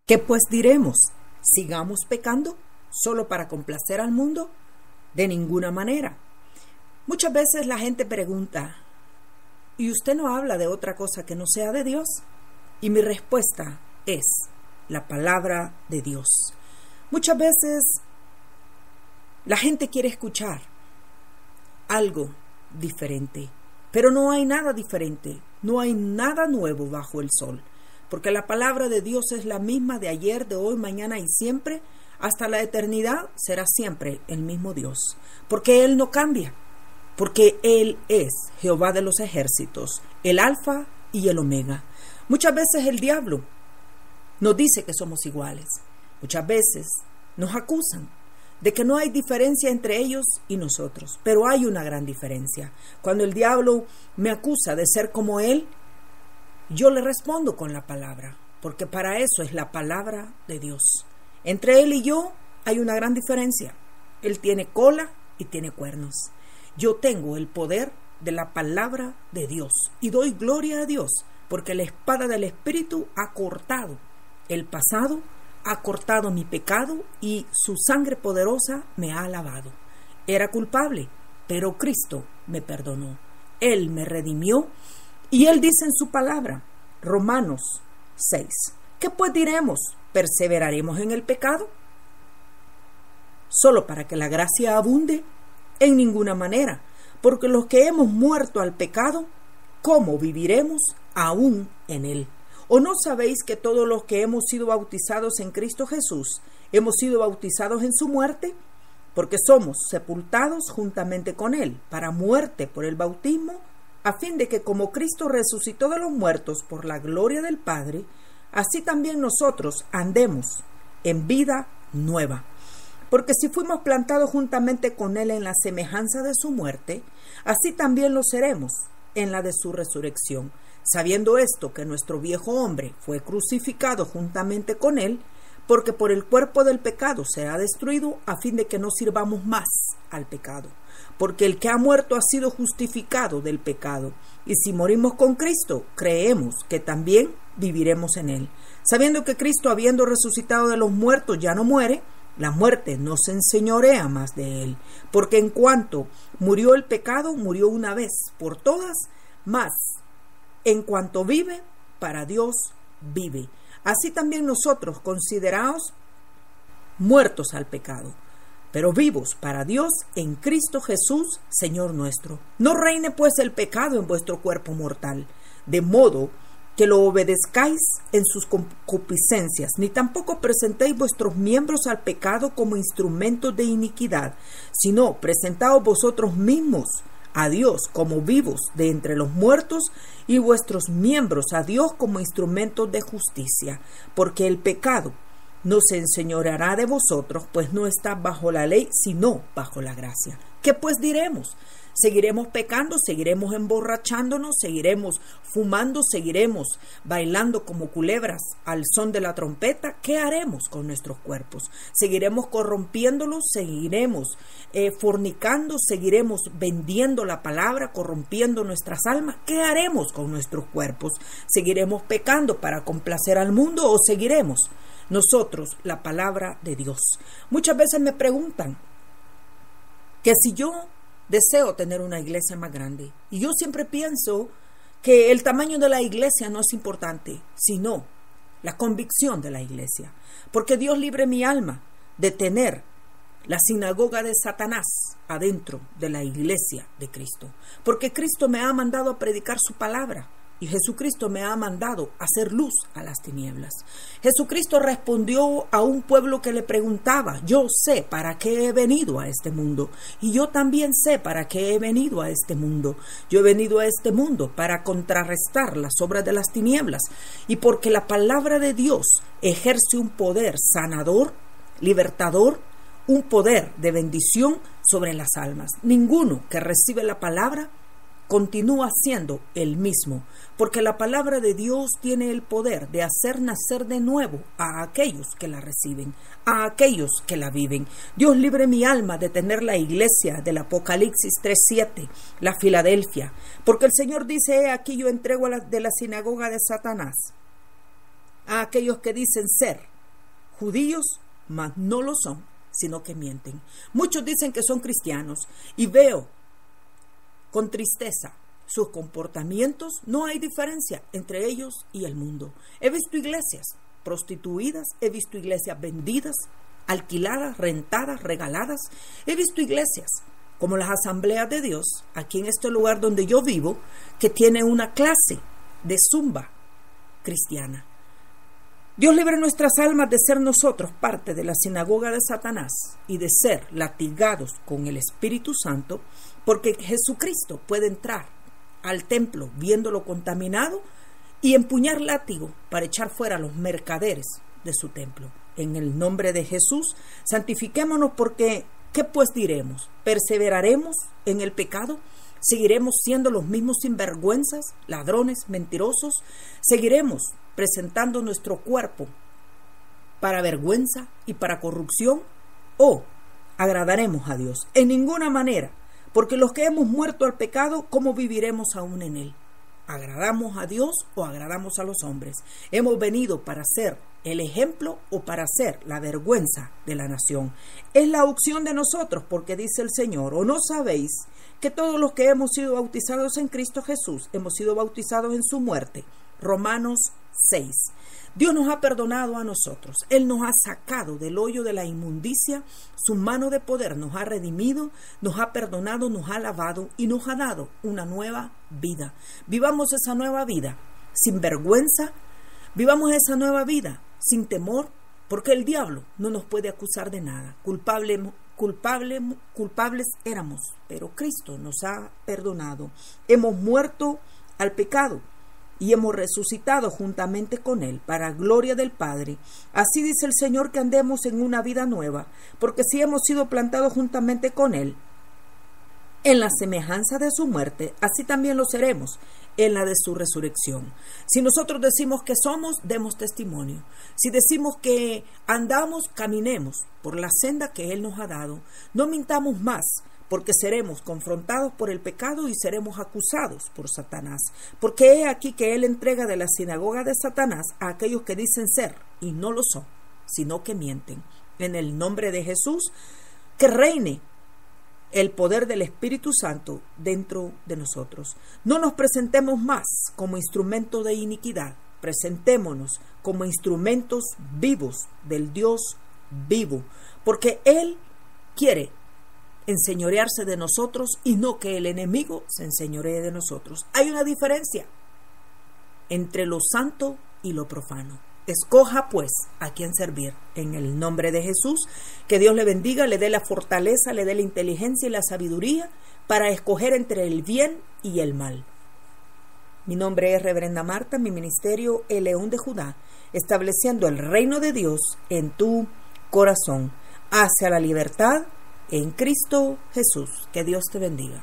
¿Qué pues diremos? ¿Sigamos pecando solo para complacer al mundo? De ninguna manera. Muchas veces la gente pregunta, ¿y usted no habla de otra cosa que no sea de Dios? Y mi respuesta es la palabra de Dios. Muchas veces la gente quiere escuchar algo diferente, pero no hay nada diferente, no hay nada nuevo bajo el sol, porque la palabra de Dios es la misma de ayer, de hoy, mañana y siempre, hasta la eternidad será siempre el mismo Dios, porque Él no cambia, porque Él es Jehová de los ejércitos, el Alfa y el Omega. Muchas veces el diablo nos dice que somos iguales, muchas veces nos acusan de que no hay diferencia entre ellos y nosotros, pero hay una gran diferencia. Cuando el diablo me acusa de ser como él, yo le respondo con la palabra, porque para eso es la palabra de Dios. Entre él y yo hay una gran diferencia. Él tiene cola y tiene cuernos. Yo tengo el poder de la palabra de Dios y doy gloria a Dios, porque la espada del Espíritu ha cortado el pasado, ha cortado mi pecado y su sangre poderosa me ha lavado. Era culpable, pero Cristo me perdonó. Él me redimió y Él dice en su palabra, Romanos 6, ¿qué pues diremos? ¿Perseveraremos en el pecado solo para que la gracia abunde? En ninguna manera, porque los que hemos muerto al pecado, ¿cómo viviremos aún en él? ¿O no sabéis que todos los que hemos sido bautizados en Cristo Jesús, hemos sido bautizados en su muerte? Porque somos sepultados juntamente con Él, para muerte por el bautismo, a fin de que como Cristo resucitó de los muertos por la gloria del Padre, así también nosotros andemos en vida nueva. Porque si fuimos plantados juntamente con Él en la semejanza de su muerte, así también lo seremos en la de su resurrección. Sabiendo esto, que nuestro viejo hombre fue crucificado juntamente con él, porque por el cuerpo del pecado será destruido, a fin de que no sirvamos más al pecado. Porque el que ha muerto ha sido justificado del pecado. Y si morimos con Cristo, creemos que también viviremos en él. Sabiendo que Cristo, habiendo resucitado de los muertos, ya no muere, la muerte no se enseñorea más de él. Porque en cuanto murió el pecado, murió una vez por todas, más en cuanto vive, para Dios vive. Así también nosotros, consideraos muertos al pecado, pero vivos para Dios en Cristo Jesús, Señor nuestro. No reine pues el pecado en vuestro cuerpo mortal, de modo que lo obedezcáis en sus concupiscencias, ni tampoco presentéis vuestros miembros al pecado como instrumentos de iniquidad, sino presentaos vosotros mismos a Dios como vivos de entre los muertos y vuestros miembros a Dios como instrumentos de justicia, porque el pecado no se enseñoreará de vosotros, pues no está bajo la ley, sino bajo la gracia. ¿Qué pues diremos? ¿Seguiremos pecando? ¿Seguiremos emborrachándonos? ¿Seguiremos fumando? ¿Seguiremos bailando como culebras al son de la trompeta? ¿Qué haremos con nuestros cuerpos? ¿Seguiremos corrompiéndolos? ¿Seguiremos fornicando? ¿Seguiremos vendiendo la palabra, corrompiendo nuestras almas? ¿Qué haremos con nuestros cuerpos? ¿Seguiremos pecando para complacer al mundo o seguiremos nosotros la palabra de Dios? Muchas veces me preguntan que si yo deseo tener una iglesia más grande, y yo siempre pienso que el tamaño de la iglesia no es importante, sino la convicción de la iglesia, porque Dios libre mi alma de tener la sinagoga de Satanás adentro de la iglesia de Cristo, porque Cristo me ha mandado a predicar su palabra, y Jesucristo me ha mandado a hacer luz a las tinieblas. Jesucristo respondió a un pueblo que le preguntaba, yo sé para qué he venido a este mundo, y yo también sé para qué he venido a este mundo. Yo he venido a este mundo para contrarrestar las obras de las tinieblas, y porque la palabra de Dios ejerce un poder sanador, libertador, un poder de bendición sobre las almas. Ninguno que recibe la palabra continúa siendo el mismo, porque la palabra de Dios tiene el poder de hacer nacer de nuevo a aquellos que la reciben, a aquellos que la viven. Dios libre mi alma de tener la iglesia del Apocalipsis 3:7, la Filadelfia, porque el Señor dice, aquí yo entrego de la sinagoga de Satanás a aquellos que dicen ser judíos, mas no lo son, sino que mienten. Muchos dicen que son cristianos y veo con tristeza sus comportamientos. No hay diferencia entre ellos y el mundo. He visto iglesias prostituidas, he visto iglesias vendidas, alquiladas, rentadas, regaladas. He visto iglesias como las Asambleas de Dios, aquí en este lugar donde yo vivo, que tiene una clase de zumba cristiana. Dios libre nuestras almas de ser nosotros parte de la sinagoga de Satanás y de ser latigados con el Espíritu Santo, porque Jesucristo puede entrar al templo viéndolo contaminado y empuñar látigo para echar fuera a los mercaderes de su templo. En el nombre de Jesús, santifiquémonos, porque ¿qué pues diremos? ¿Perseveraremos en el pecado? ¿Seguiremos siendo los mismos sinvergüenzas, ladrones, mentirosos? ¿Seguiremos presentando nuestro cuerpo para vergüenza y para corrupción? ¿O agradaremos a Dios? En ninguna manera, porque los que hemos muerto al pecado, ¿cómo viviremos aún en él? ¿Agradamos a Dios o agradamos a los hombres? ¿Hemos venido para ser el ejemplo o para ser la vergüenza de la nación? Es la opción de nosotros, porque dice el Señor: ¿o no sabéis que todos los que hemos sido bautizados en Cristo Jesús hemos sido bautizados en su muerte? Romanos 6. Dios nos ha perdonado a nosotros. Él nos ha sacado del hoyo de la inmundicia. Su mano de poder nos ha redimido, nos ha perdonado, nos ha lavado y nos ha dado una nueva vida. Vivamos esa nueva vida sin vergüenza. Vivamos esa nueva vida sin temor, porque el diablo no nos puede acusar de nada. Culpables éramos, pero Cristo nos ha perdonado. Hemos muerto al pecado y hemos resucitado juntamente con Él para gloria del Padre. Así dice el Señor, que andemos en una vida nueva, porque si hemos sido plantados juntamente con Él en la semejanza de su muerte, así también lo seremos en la de su resurrección. Si nosotros decimos que somos, demos testimonio. Si decimos que andamos, caminemos por la senda que Él nos ha dado. No mintamos más, porque seremos confrontados por el pecado y seremos acusados por Satanás. Porque he aquí que Él entrega de la sinagoga de Satanás a aquellos que dicen ser y no lo son, sino que mienten. En el nombre de Jesús, que reine el poder del Espíritu Santo dentro de nosotros. No nos presentemos más como instrumentos de iniquidad. Presentémonos como instrumentos vivos del Dios vivo, porque Él quiere enseñorearse de nosotros y no que el enemigo se enseñoree de nosotros. Hay una diferencia entre lo santo y lo profano. Escoja pues a quién servir. En el nombre de Jesús, que Dios le bendiga, le dé la fortaleza, le dé la inteligencia y la sabiduría para escoger entre el bien y el mal. Mi nombre es Reverenda Marta, mi ministerio El León de Judá, estableciendo el reino de Dios en tu corazón, hacia la libertad en Cristo Jesús. Que Dios te bendiga.